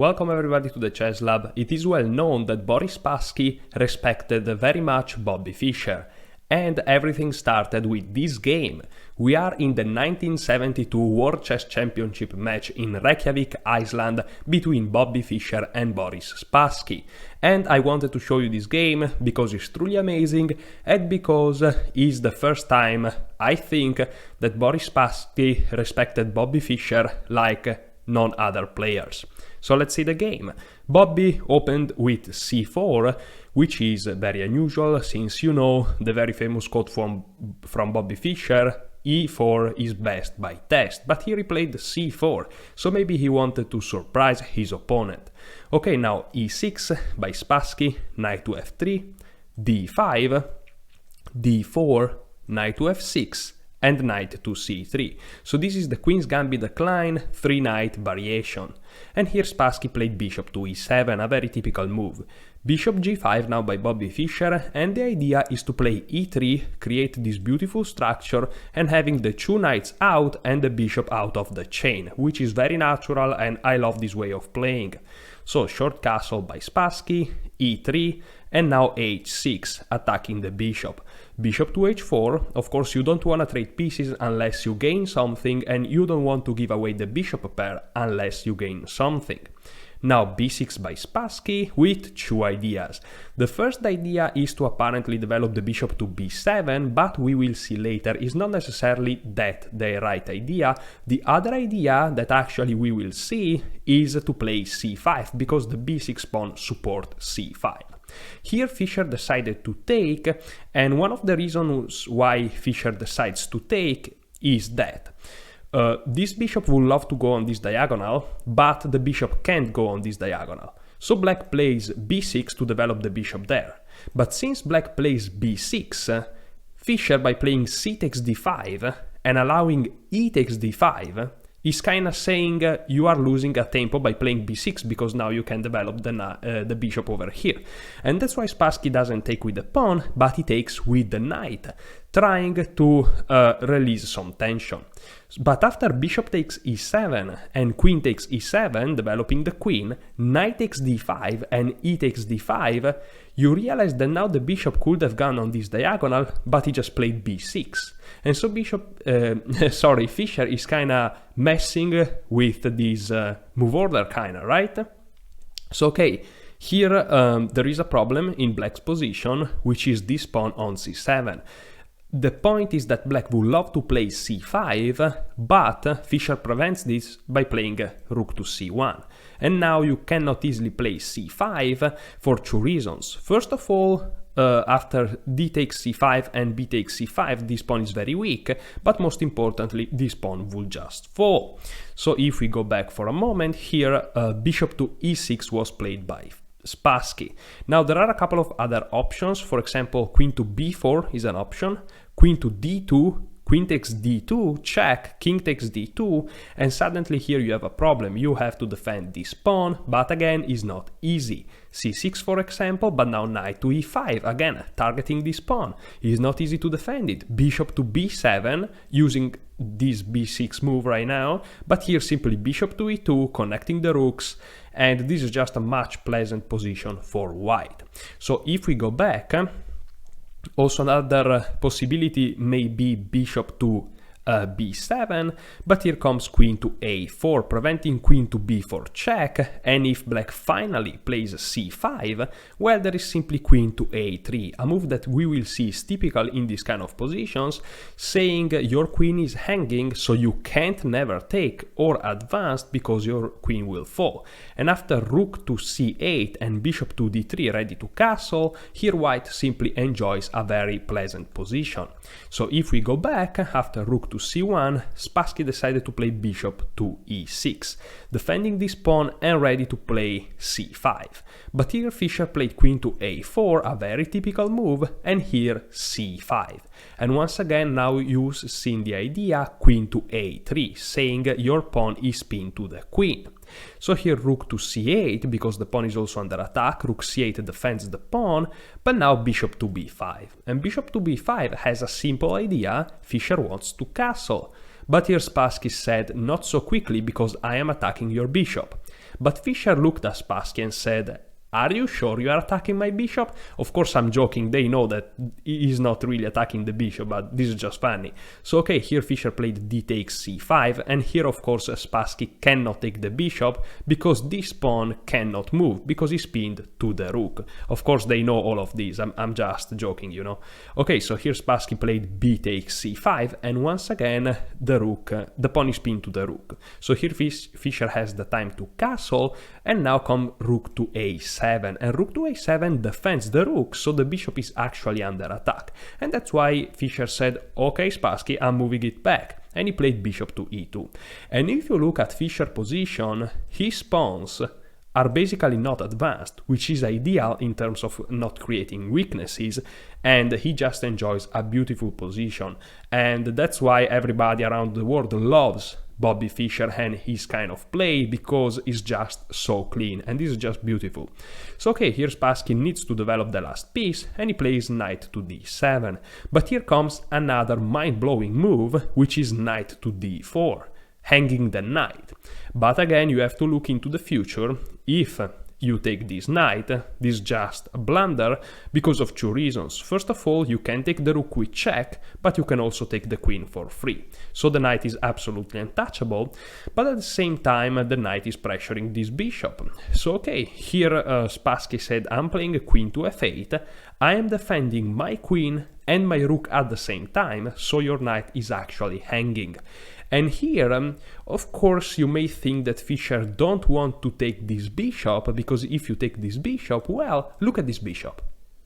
Welcome everybody to the Chess Lab. It is well known that Boris Spassky respected very much Bobby Fischer. And everything started with this game. We are in the 1972 World Chess Championship match in Reykjavik, Iceland, between Bobby Fischer and Boris Spassky. And I wanted to show you this game because it's truly amazing and because it's the first time, I think, that Boris Spassky respected Bobby Fischer like none other players. So let's see the game. Bobby opened with c4, which is very unusual since you know the very famous quote from Bobby Fischer, e4 is best by test, but he replayed c4, so maybe he wanted to surprise his opponent. Okay, now e6 by Spassky, knight to f3, d5, d4, knight to f6, and knight to c3. So this is the Queen's Gambit decline, 3-knight variation. And here Spassky played bishop to e7, a very typical move. Bishop g5 now by Bobby Fischer, and the idea is to play e3, create this beautiful structure, and having the two knights out and the bishop out of the chain, which is very natural and I love this way of playing. So short castle by Spassky, e3, and now h6, attacking the bishop. Bishop to h4, of course you don't want to trade pieces unless you gain something, and you don't want to give away the bishop pair unless you gain something. Now b6 by Spassky with two ideas. The first idea is to apparently develop the bishop to b7, but we will see later is not necessarily that the right idea. The other idea that actually we will see is to play c5, because the b6 pawn supports c5. Here Fischer decided to take, and one of the reasons why Fischer decides to take is that this bishop would love to go on this diagonal, but the bishop can't go on this diagonal. So black plays b6 to develop the bishop there. But since black plays b6, Fischer, by playing c takes d5 and allowing e takes d5, is kinda saying you are losing a tempo by playing b6 because now you can develop the bishop over here. And that's why Spassky doesn't take with the pawn, but he takes with the knight, trying to release some tension. But after bishop takes e7 and queen takes e7, developing the queen, knight takes d5 and e takes d5, you realize that now the bishop could have gone on this diagonal, but he just played b6. And so Fischer is kinda messing with this move order kinda, right? So okay, here there is a problem in black's position, which is this pawn on c7. The point is that black would love to play c5, but Fischer prevents this by playing rook to c1. And now you cannot easily play c5 for two reasons. First of all, after d takes c5 and b takes c5, this pawn is very weak, but most importantly, this pawn will just fall. So if we go back for a moment, here bishop to e6 was played by Spassky. Now there are a couple of other options. For example, queen to b4 is an option, queen to d2, queen takes d2, check, king takes d2, and suddenly here you have a problem. You have to defend this pawn, but again is not easy. c6 for example, but now knight to e5, again targeting this pawn. It is not easy to defend it. Bishop to b7, using this b6 move right now, but here simply bishop to e2, connecting the rooks, and this is just a much pleasant position for white. So if we go back, also another possibility may be bishop to b7, but here comes queen to a4, preventing queen to b4 check, and if black finally plays c5, well, there is simply queen to a3, a move that we will see is typical in these kind of positions, saying your queen is hanging, so you can't never take or advance because your queen will fall. And after rook to c8 and bishop to d3 ready to castle, here white simply enjoys a very pleasant position. So if we go back, after rook to c1, Spassky decided to play bishop to e6, defending this pawn and ready to play c5. But here Fischer played queen to a4, a very typical move, and here c5. And once again now you see the idea, queen to a3, saying your pawn is pinned to the queen. So here rook to c8, because the pawn is also under attack, rook c8 defends the pawn, but now bishop to b5. And bishop to b5 has a simple idea, Fischer wants to castle. But here Spassky said, not so quickly, because I am attacking your bishop. But Fischer looked at Spassky and said, "Are you sure you are attacking my bishop?" Of course, I'm joking, they know that he's not really attacking the bishop, but this is just funny. So okay, here Fischer played d takes c5, and here of course Spassky cannot take the bishop, because this pawn cannot move, because he's pinned to the rook. Of course, they know all of this, I'm just joking, you know. Okay, so here Spassky played b takes c5, and once again, the pawn is pinned to the rook. So here Fischer has the time to castle, and now come rook to a7. And rook to a7 defends the rook, so the bishop is actually under attack. And that's why Fischer said, okay Spassky, I'm moving it back. And he played bishop to e2. And if you look at Fischer's position, his pawns are basically not advanced, which is ideal in terms of not creating weaknesses, and he just enjoys a beautiful position. And that's why everybody around the world loves Bobby Fischer and his kind of play, because it's just so clean, and this is just beautiful. So okay, here Spassky needs to develop the last piece, and he plays knight to d7. But here comes another mind-blowing move, which is knight to d4, hanging the knight. But again, you have to look into the future. If you take this knight, this is just a blunder because of two reasons. First of all, you can take the rook with check, but you can also take the queen for free. So the knight is absolutely untouchable, but at the same time, the knight is pressuring this bishop. So okay, here Spassky said, I'm playing a queen to f8, I am defending my queen and my rook at the same time, so your knight is actually hanging. And here, of course, you may think that Fischer don't want to take this bishop, because if you take this bishop, well, look at this bishop.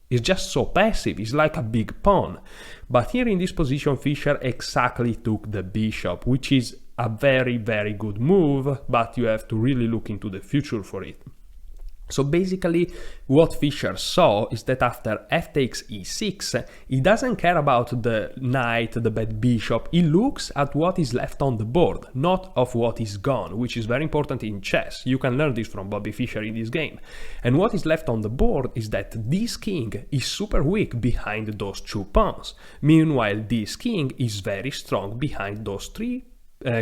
It's just so passive, it's like a big pawn. But here in this position, Fischer exactly took the bishop, which is a very, very good move, but you have to really look into the future for it. So basically, what Fischer saw is that after f takes e6, he doesn't care about the knight, the bad bishop, he looks at what is left on the board, not of what is gone, which is very important in chess. You can learn this from Bobby Fischer in this game. And what is left on the board is that this king is super weak behind those two pawns. Meanwhile, this king is very strong behind those three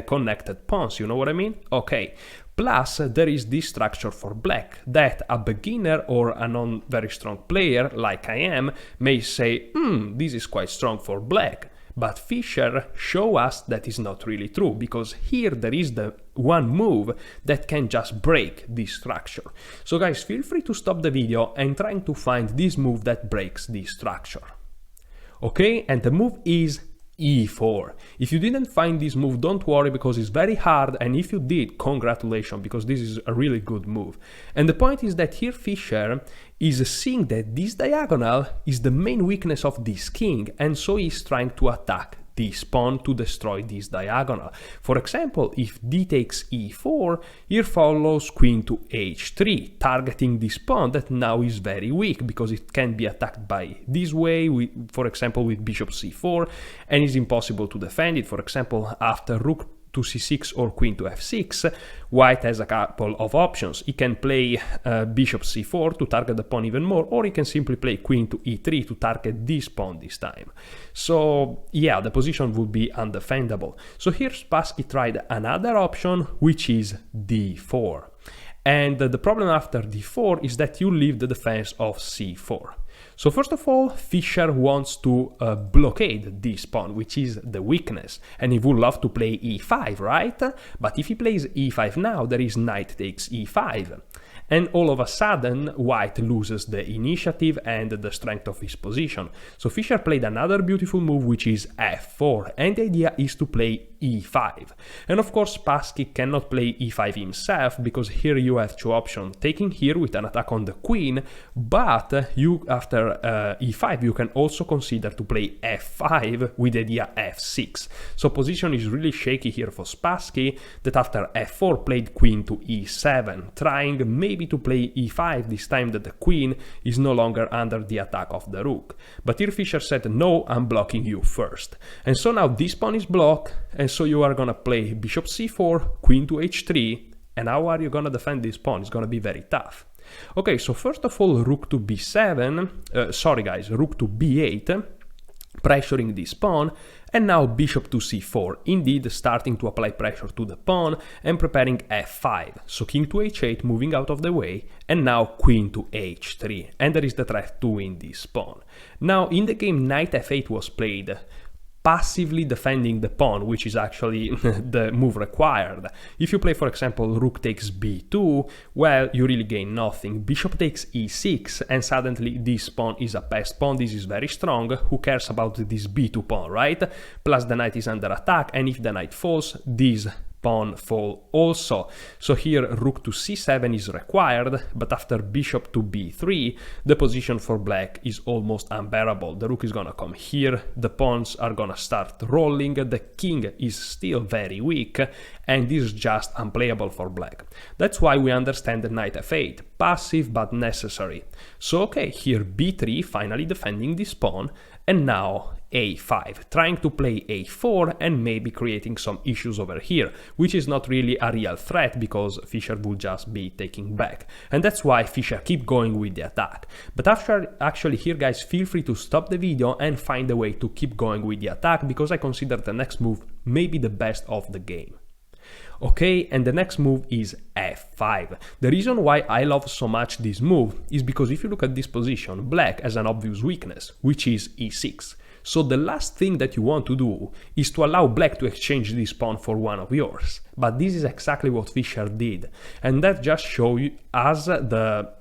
connected pawns, you know what I mean? Okay. Plus, there is this structure for black, that a beginner or a non-very strong player, like I am, may say, this is quite strong for black. But Fischer show us that is not really true, because here there is the one move that can just break this structure. So guys, feel free to stop the video and trying to find this move that breaks this structure. Okay, and the move is e4. If you didn't find this move, don't worry, because it's very hard, and if you did, congratulations, because this is a really good move. And the point is that here Fischer is seeing that this diagonal is the main weakness of this king, and so he's trying to attack this pawn to destroy this diagonal. For example, if d takes e4, here follows queen to h3, targeting this pawn that now is very weak, because it can be attacked by this way, for example with bishop c4, and it's impossible to defend it. For example, after rook to c6 or queen to f6, white has a couple of options. He can play bishop c4 to target the pawn even more, or he can simply play queen to e3 to target this pawn this time. So yeah, the position would be undefendable. So here Spassky tried another option, which is d4. And the problem after d4 is that you leave the defense of c4. So first of all, Fischer wants to blockade this pawn, which is the weakness, and he would love to play e5, right? But if he plays e5 now, there is knight takes e5. And all of a sudden, white loses the initiative and the strength of his position. So Fischer played another beautiful move, which is f4, and the idea is to play e5. And of course, Spassky cannot play e5 himself, because here you have two options, taking here with an attack on the queen, but you, after e5, you can also consider to play f5 with the idea f6. So position is really shaky here for Spassky, that after f4 played queen to e7, trying maybe to play e5 this time that the queen is no longer under the attack of the rook. But here Fischer said, no, I'm blocking you first. And so now this pawn is blocked, and so you are gonna play bishop c4, queen to h3, and how are you gonna defend this pawn? It's gonna be very tough. Okay, so first of all, rook to b7, rook to b8, pressuring this pawn, and now bishop to c4, indeed starting to apply pressure to the pawn and preparing f5, so king to h8 moving out of the way, and now queen to h3, and there is the threat to win this pawn. Now in the game knight f8 was played, passively defending the pawn, which is actually the move required. If you play, for example, rook takes b2, well, you really gain nothing. Bishop takes e6, and suddenly this pawn is a passed pawn. This is very strong. Who cares about this b2 pawn, right? Plus the knight is under attack, and if the knight falls, this pawn fall also. So here rook to c7 is required, but after bishop to b3, the position for black is almost unbearable. The rook is gonna come here, the pawns are gonna start rolling, the king is still very weak, and this is just unplayable for black. That's why we understand the knight f8, passive but necessary. So okay, here b3, finally defending this pawn, and now a5, trying to play a4 and maybe creating some issues over here, which is not really a real threat because Fischer will just be taking back. And that's why Fischer keep going with the attack. But actually here, guys, feel free to stop the video and find a way to keep going with the attack, because I consider the next move maybe the best of the game. Okay, and the next move is f5. The reason why I love so much this move is because if you look at this position, black has an obvious weakness, which is e6. So the last thing that you want to do is to allow black to exchange this pawn for one of yours. But this is exactly what Fischer did. And that just shows us the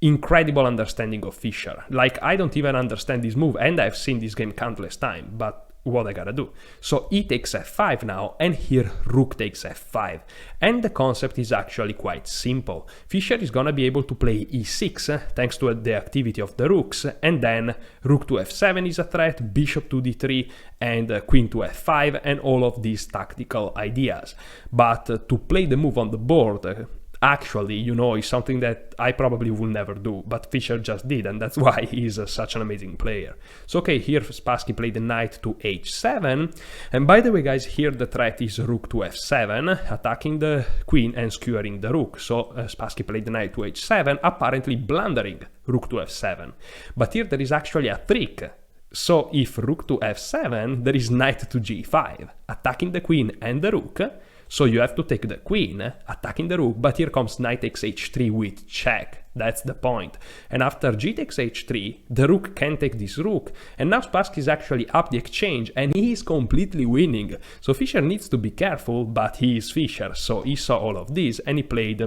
incredible understanding of Fischer. Like, I don't even understand this move, and I've seen this game countless times, but what I gotta do. So e takes f5 now, and here rook takes f5. And the concept is actually quite simple. Fischer is gonna be able to play e6 thanks to the activity of the rooks, and then rook to f7 is a threat, bishop to d3, and queen to f5, and all of these tactical ideas. But to play the move on the board, actually, you know, is something that I probably will never do, but Fischer just did, and that's why he's such an amazing player. So okay, here Spassky played the knight to h7, and by the way, guys, here the threat is rook to f7, attacking the queen and skewering the rook. So Spassky played the knight to h7, apparently blundering rook to f7. But here there is actually a trick. So if rook to f7, there is knight to g5, attacking the queen and the rook. So you have to take the queen, attacking the rook, but here comes knight takes h3 with check. That's the point. And after g takes h3, the rook can take this rook, and now Spassky is actually up the exchange, and he is completely winning. So Fischer needs to be careful, but he is Fischer, so he saw all of this, and he played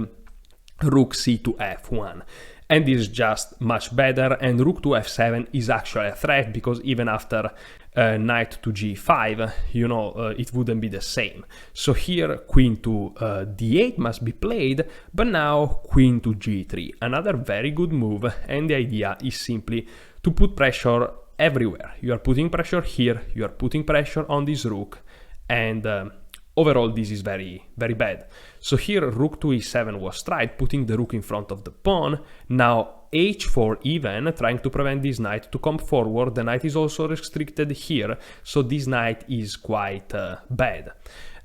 rook c to f1. And this is just much better, and rook to f7 is actually a threat, because even after knight to g5, you know, it wouldn't be the same. So here queen to d8 must be played, but now queen to g3, another very good move, and the idea is simply to put pressure everywhere. You are putting pressure here, you are putting pressure on this rook, and overall this is very, very bad. So here rook to e7 was tried, putting the rook in front of the pawn. Now h4 even, trying to prevent this knight to come forward. The knight is also restricted here, so this knight is quite bad.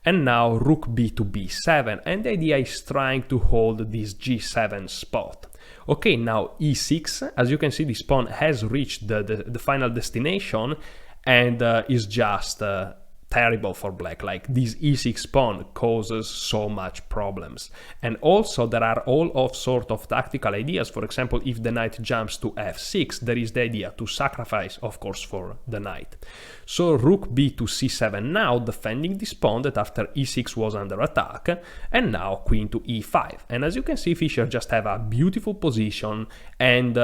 And now rook b to b7, and the idea is trying to hold this g7 spot. Okay, now e6, as you can see, this pawn has reached the final destination, and is just terrible for black. Like, this e6 pawn causes so much problems. And also there are all of sort of tactical ideas. For example, if the knight jumps to f6, there is the idea to sacrifice, of course, for the knight. So rook b to c7 now, defending this pawn that after e6 was under attack, and now queen to e5. And as you can see, Fischer just have a beautiful position, and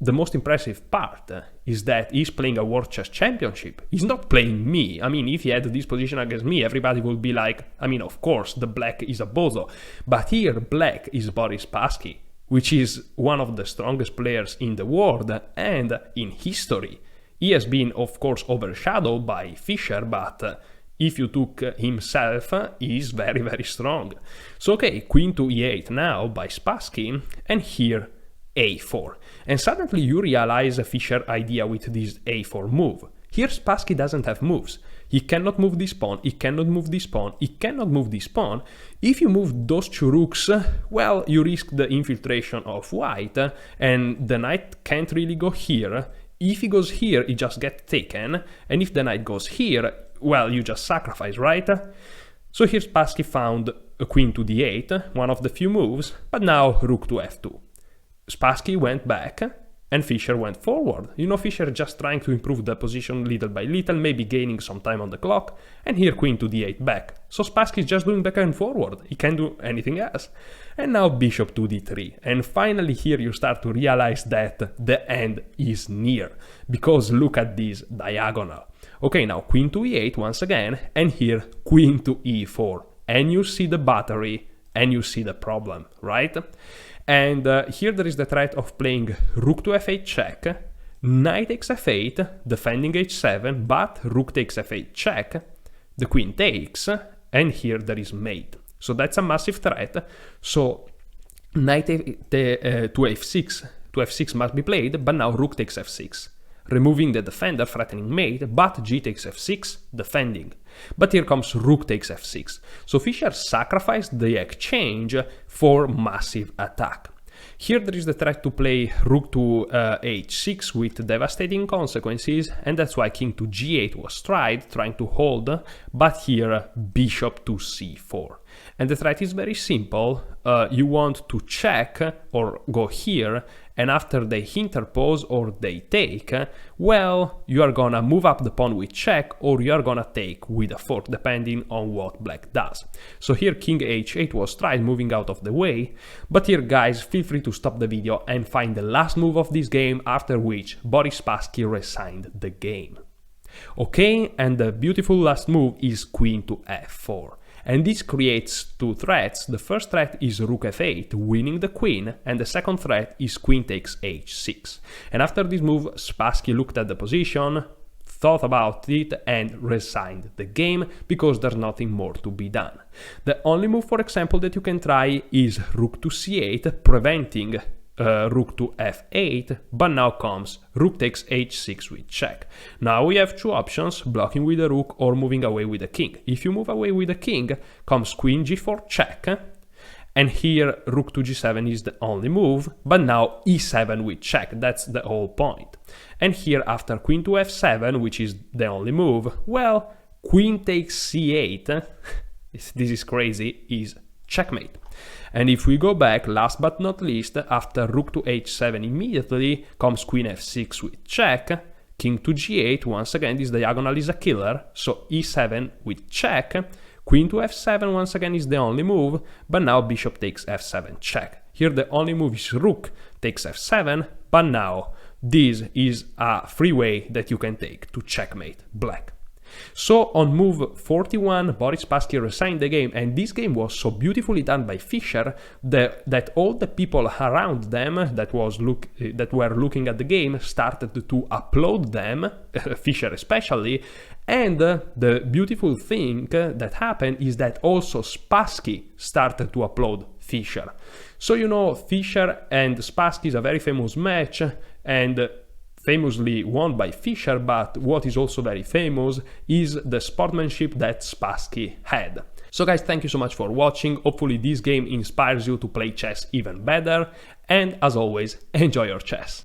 the most impressive part is that he's playing a World Chess Championship. He's not playing me. I mean, if he had this position against me, everybody would be like, I mean, of course, the black is a bozo. But here, black is Boris Spassky, which is one of the strongest players in the world and in history. He has been, of course, overshadowed by Fischer, but if you took himself, he is very, very strong. So, okay, queen to e8 now by Spassky, and here a4. And suddenly you realize a Fischer idea with this a4 move. Here Spassky doesn't have moves. He cannot move this pawn, he cannot move this pawn, he cannot move this pawn. If you move those two rooks, well, you risk the infiltration of white, and the knight can't really go here. if he goes here, he just gets taken, and if the knight goes here, well, you just sacrifice, right? So here Spassky found a queen to d8, one of the few moves, but now rook to f2. Spassky went back, and Fischer went forward. You know, Fischer just trying to improve the position little by little, maybe gaining some time on the clock, and here queen to d8 back. So Spassky is just doing back and forward, he can't do anything else. And now bishop to d3, and finally here you start to realize that the end is near, because look at this diagonal. Okay, now queen to e8 once again, and here queen to e4, and you see the battery, and you see the problem, right? And here there is the threat of playing rook to f8 check, knight takes f8, defending h7, but rook takes f8 check, the queen takes, and here there is mate. So that's a massive threat. So knight to f6 must be played, but now rook takes f6, removing the defender, threatening mate, but g takes f6, defending. But here comes rook takes f6. So Fischer sacrificed the exchange for massive attack. Here there is the threat to play rook to h6 with devastating consequences, and that's why king to g8 was tried, trying to hold, but here bishop to c4. And the threat is very simple. You want to check or go here, and after they interpose or they take, well, you are gonna move up the pawn with check, or you are gonna take with a fork, depending on what black does. So here king h8 was tried, moving out of the way, but here guys, feel free to stop the video and find the last move of this game, after which Boris Spassky resigned the game. Okay, and the beautiful last move is queen to f4. And this creates two threats. The first threat is rook f8, winning the queen, and the second threat is queen takes h6. And after this move, Spassky looked at the position, thought about it, and resigned the game, because there's nothing more to be done. The only move, for example, that you can try is rook to c8, preventing rook to f8, but now comes rook takes h6 with check. Now we have two options, blocking with the rook or moving away with the king. If you move away with the king, comes queen g4 check, and here rook to g7 is the only move, but now e7 with check, that's the whole point. And here after queen to f7, which is the only move, well, queen takes c8, this is crazy, is checkmate. And if we go back, last but not least, after rook to h7 immediately comes queen f6 with check, king to g8, once again this diagonal is a killer, so e7 with check, queen to f7 once again is the only move, but now bishop takes f7 check. Here the only move is rook takes f7, but now this is a free way that you can take to checkmate black. So on move 41, Boris Spassky resigned the game, and this game was so beautifully done by Fischer that all the people around them that were looking at the game started to upload them, Fischer especially, and the beautiful thing that happened is that also Spassky started to upload Fischer. So you know, Fischer and Spassky is a very famous match, and famously won by Fischer, but what is also very famous is the sportsmanship that Spassky had. So guys, thank you so much for watching. Hopefully this game inspires you to play chess even better, and as always, enjoy your chess.